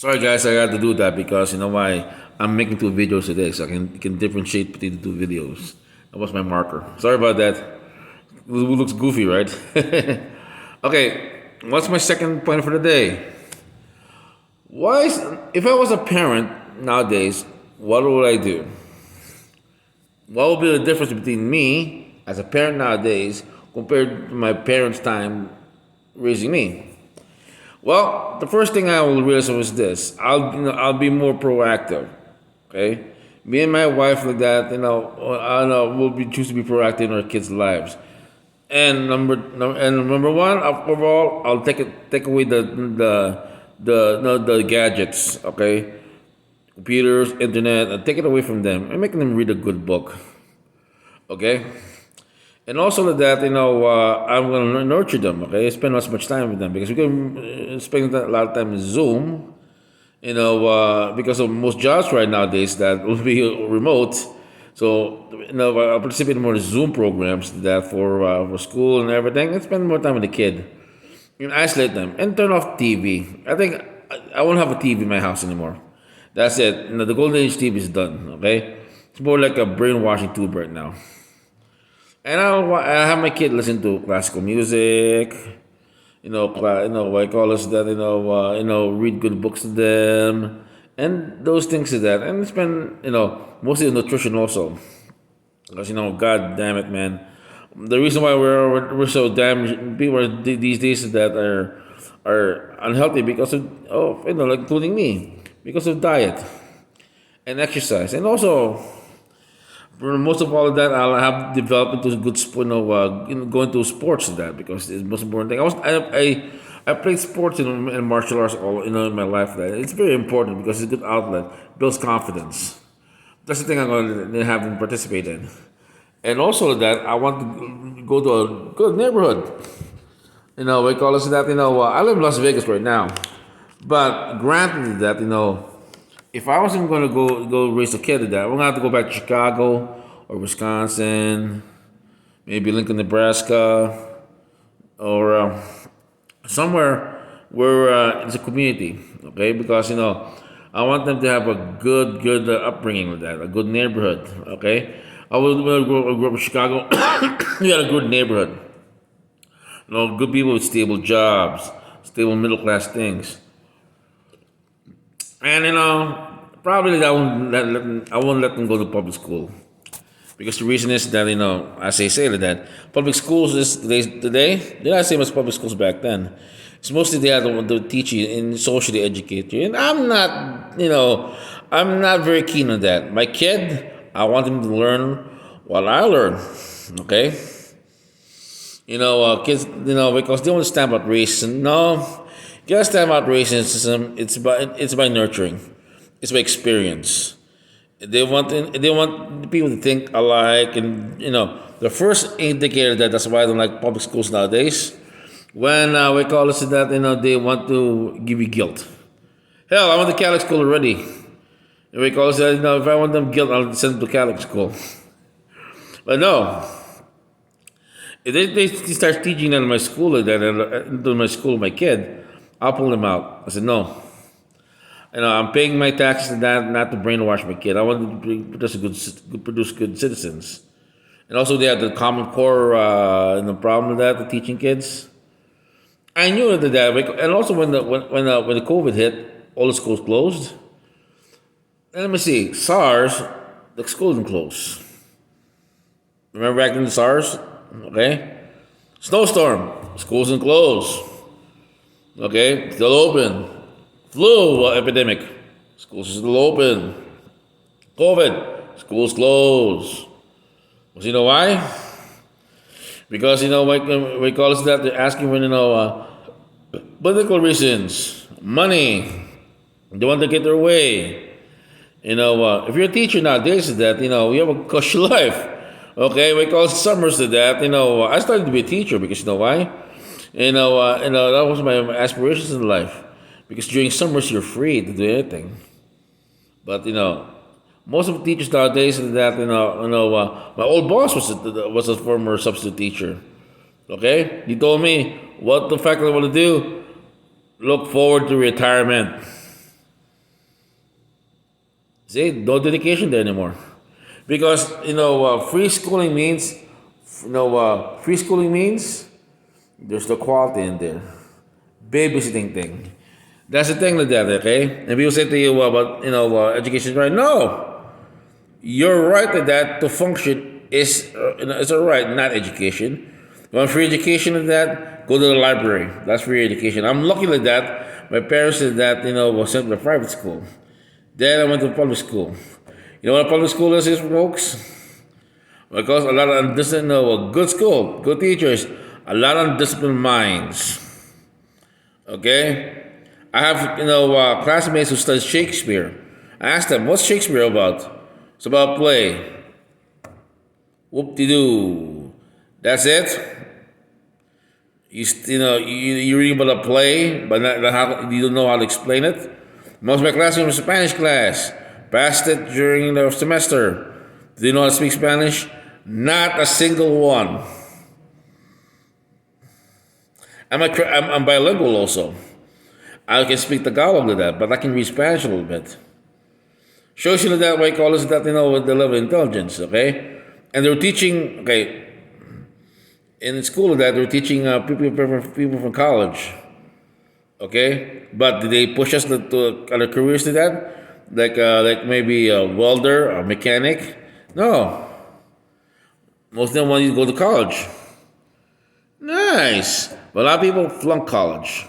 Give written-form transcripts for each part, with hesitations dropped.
Sorry guys, I got to do that because you know why? I'm making two videos today, so I can differentiate between the two videos. That was my marker. Sorry about that. It looks goofy, right? Okay, what's my second point for the day? Why is, if I was a parent nowadays, what would I do? What would be the difference between me as a parent nowadays compared to my parents' time raising me? Well, the first thing I will realize was this: I'll be more proactive. Okay, me and my wife like that. I know we'll be choose to be proactive in our kids' lives. And number one, overall, I'll take away the gadgets. Okay, computers, internet, and take it away from them and making them read a good book. Okay, and also that I'm going to nurture them. Okay, spend as much time with them because we can spend a lot of time in Zoom. Because of most jobs right nowadays that will be remote. So I participate in more Zoom programs that for school and everything, and spend more time with the kid and isolate them and turn off TV. I think I won't have a TV in my house anymore. That's it. The golden age TV is done. Okay, it's more like a brainwashing tube right now. And I have my kid listen to classical music. I call us that. Read good books to them, and those things to that, and spend mostly on nutrition also, because God damn it, man, the reason why we're so damn people these days that are unhealthy because of like including me because of diet and exercise, and also for most of all of that, I'll have developed into a good, going to sports to that because it's the most important thing. I played sports and martial arts all in my life. That it's very important because it's a good outlet, builds confidence. That's the thing I'm going to have them participate in, and also that I want to go to a good neighborhood. We call us that. I live in Las Vegas right now, but granted that if I wasn't going to go raise a kid to that, I'm gonna have to go back to Chicago or Wisconsin, maybe Lincoln, Nebraska, or somewhere where it's a community. Okay, because I want them to have a good upbringing with that, a good neighborhood. Okay, I was when I grew up in Chicago. We had a good neighborhood. Good people with stable jobs, stable middle class things. And probably I won't let them go to public school because the reason is that as I say that public schools today they're not the same as public schools back then. It's mostly they have to teach you and socially educate you, and I'm not very keen on that. My kid, I want him to learn what I learn. Okay, kids, because they want to stand about racism. No, you gotta stand about racism. It's by nurturing. It's by experience. They want people to think alike, and the first indicator that's why I don't like public schools nowadays. When we call it that they want to give you guilt. Hell, I went to Catholic school already. And we call it that if I want them guilt, I'll send them to Catholic school. But no, if they start teaching that in my school like that, into my school, my kid, I'll pull them out. I said no. I'm paying my taxes and that not to brainwash my kid. I want to produce good citizens. And also, they have the Common Core, problem with that, the teaching kids. I knew that, and also when the COVID hit, all the schools closed. And let me see, SARS, the school didn't close. Remember back in the SARS? Okay, snowstorm, schools didn't close. Okay, still open. Flu epidemic, schools are still open. COVID, schools closed. Because you know why? Because we call it that they're asking for political reasons, money. They want to get their way. If you're a teacher nowadays, that you have a cushy life. Okay, we call summers to that. I started to be a teacher because you know why? That was my aspirations in life. Because during summers you're free to do anything. But most of the teachers nowadays that my old boss was a former substitute teacher. Okay, he told me what the faculty want to do. Look forward to retirement. See, no dedication there anymore. Because, free schooling means, free schooling means there's no quality in there. Babysitting thing. That's the thing with that, okay? And people say to you about, education right. No, your right to that to function is a right, not education. You want free education in that? Go to the library. That's free education. I'm lucky like that. My parents said that, was sent to a private school. Then I went to public school. You know what a public school is, folks? Because a lot of undisciplined, a good school, good teachers, a lot of undisciplined minds. Okay? I have, classmates who study Shakespeare. I asked them, what's Shakespeare about? It's about play. Whoop-de-doo. That's it? You reading about a play, but you don't know how to explain it? Most of my classmates were Spanish class. Passed it during the semester. Do you know how to speak Spanish? Not a single one. I'm bilingual also. I can speak Tagalog with that, but I can read Spanish a little bit. Shows you that way, call us that, with the level of intelligence, okay? And they're teaching, okay, in school that they're teaching people from college, okay? But did they push us to other careers to that? Like maybe a welder, a mechanic? No. Most of them want you to go to college. Nice. But a lot of people flunk college.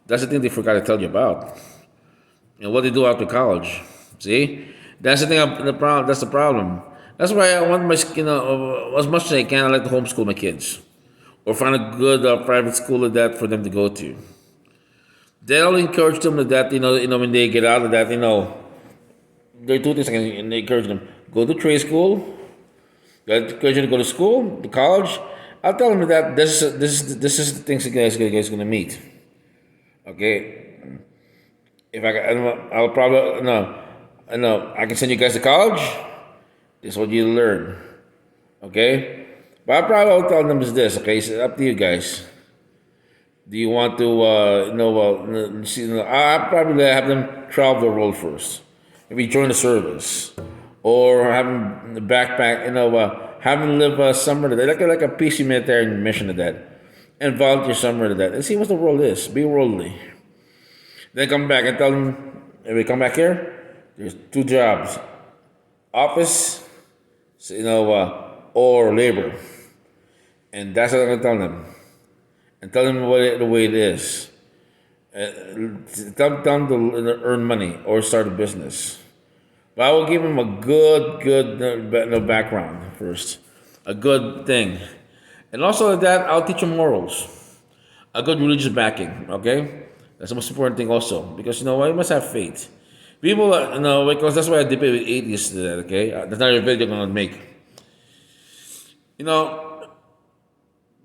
That's the thing they forgot to tell you about. And what they do after college. See? That's the thing. The problem. That's the problem. That's why I want my, as much as I can, I like to homeschool my kids, or find a good private school of that for them to go to. Then I'll encourage them to that. When they get out of that, there are two things I can encourage them: go to trade school. I encourage them to go to school, to college. I'll tell them that this is the things you guys gonna meet. Okay, if I'll probably no, I can send you guys to college. This is what you learn. Okay, but I probably will tell them is this. Okay, it's up to you guys. Do you want to I probably have them travel the world first. Maybe join the service, or have them backpack. Have them live a summer to that, like a PC military mission to that, and volunteer somewhere to that, and see what the world is. Be worldly. Then come back and tell them, if we come back here, there's two jobs: office, or labor, and that's what I'm gonna tell them, and tell them the way it is. Tell them to earn money or start a business. But I will give them a good background first, a good thing, and also that I'll teach them morals, a good religious backing. Okay, that's the most important thing also, because you must have faith. People, because that's why I debate with atheists. Okay, that's not a video I'm gonna make.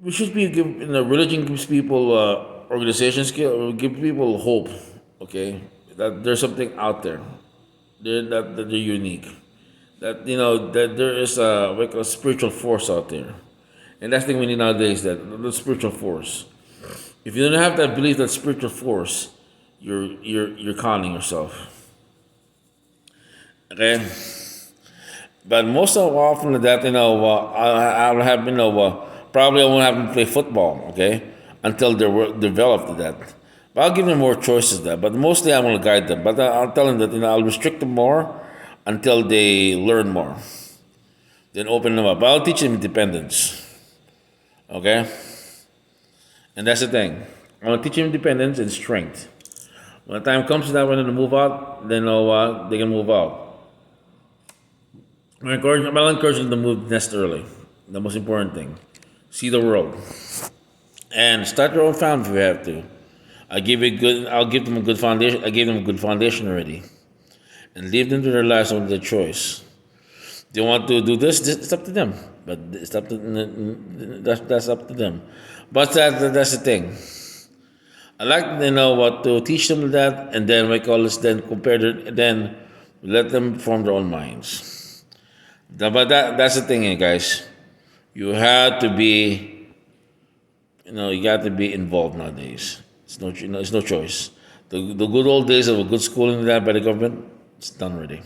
We should be religion gives people organizations give people hope. Okay, that there's something out there. That they're unique. That there is a spiritual force out there, and that's the thing we need nowadays. That the spiritual force. If you don't have that belief, that spiritual force, you're conning yourself. Okay, but most of often that I'll have probably I won't have them play football. Okay, until they're developed to that. But I'll give them more choices there. But mostly I'm going to guide them. But I'll tell them that I'll restrict them more until they learn more. Then open them up. But I'll teach them independence. Okay? And that's the thing. I'm going to teach them independence and strength. When the time comes to that, when they move out, they know what? They can move out. I'll encourage them to move nest early. The most important thing. See the world. And start your own family if you have to. I'll give them a good foundation. I gave them a good foundation already, and leave them to their lives on their choice. They want to do this. It's up to them. But it's up to that's up to them. But that's the thing. I like what to teach them that, and then we call this then then let them form their own minds. But that's the thing, guys. You have to be, you got to be involved nowadays. It's no choice. The good old days of a good schooling that by the government, it's done already.